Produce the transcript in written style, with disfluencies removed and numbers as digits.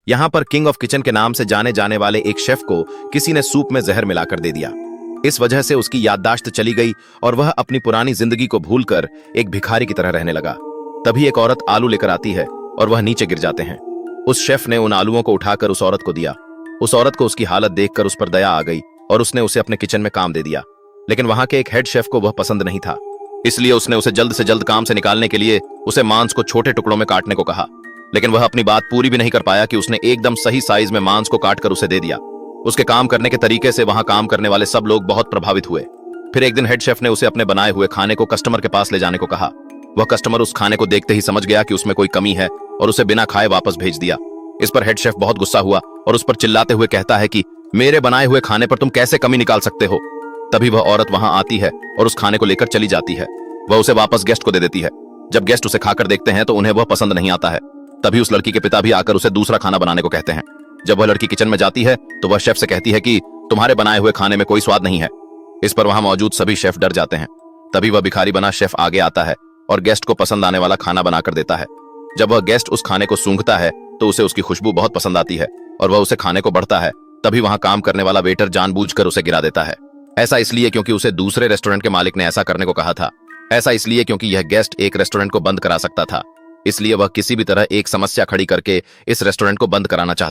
यहाँ पर king of kitchen के नाम से जाने जाने वाले एक शेफ को किसी ने सूप में जहर मिलाकर दे दिया। इस वजह से उसकी याददाश्त चली गई और वह अपनी पुरानी जिंदगी को भूलकर एक भिखारी की तरह रहने लगा। तभी एक औरत आलू लेकर आती है और वह नीचे गिर जाते हैं। उस शेफ ने उन आलूओं को उठाकर उस औरत को दिया। उस औरत को उसकी हालत देखकर उस पर दया आ गई और उसने उसे अपने किचन में काम दे दिया। लेकिन वहां के एक हेड शेफ को वह पसंद नहीं था, इसलिए उसने उसे जल्द से जल्द काम से निकालने के लिए उसे मांस को छोटे टुकड़ों में काटने को कहा। लेकिन वह अपनी बात पूरी भी नहीं कर पाया कि उसने एकदम सही साइज में मांस को काटकर उसे दे दिया। उसके काम करने के तरीके से वहां काम करने वाले सब लोग बहुत प्रभावित हुए। फिर एक दिन हेड शेफ ने उसे अपने बनाए हुए खाने को कस्टमर के पास ले जाने को कहा। वह कस्टमर उस खाने को देखते ही समझ गया कि उसमें कोई कमी है और उसे बिना खाए वापस भेज दिया। इस पर हेड शेफ बहुत गुस्सा हुआ और उस पर चिल्लाते हुए कहता है कि मेरे बनाए हुए खाने पर तुम कैसे कमी निकाल सकते हो। तभी वह औरत वहां आती है और उस खाने को लेकर चली जाती है। वह उसे वापस गेस्ट को दे देती है। जब गेस्ट उसे खाकर देखते हैं तो उन्हें वह पसंद नहीं आता है। तभी उस लड़की के पिता भी आकर उसे दूसरा खाना बनाने को कहते हैं। जब वह लड़की किचन में जाती है तो वह शेफ से कहती है कि तुम्हारे बनाए हुए खाने में कोई स्वाद नहीं है। इस पर वहां मौजूद सभी शेफ डर जाते हैं। तभी वह भिखारी बना शेफ आगे आता है और गेस्ट को पसंद आने वाला खाना बनाकर देता है। जब वह गेस्ट उस खाने को सूंघता है तो उसे उसकी खुशबू बहुत पसंद आती है और वह उसे खाने को बढ़ता है। तभी वहां काम करने वाला वेटर जानबूझकर उसे गिरा देता है। ऐसा इसलिए क्योंकि उसे दूसरे रेस्टोरेंट के मालिक ने ऐसा करने को कहा था। ऐसा इसलिए क्योंकि यह गेस्ट एक रेस्टोरेंट को बंद करा सकता था, इसलिए वह किसी भी तरह एक समस्या खड़ी करके इस रेस्टोरेंट को बंद कराना चाहता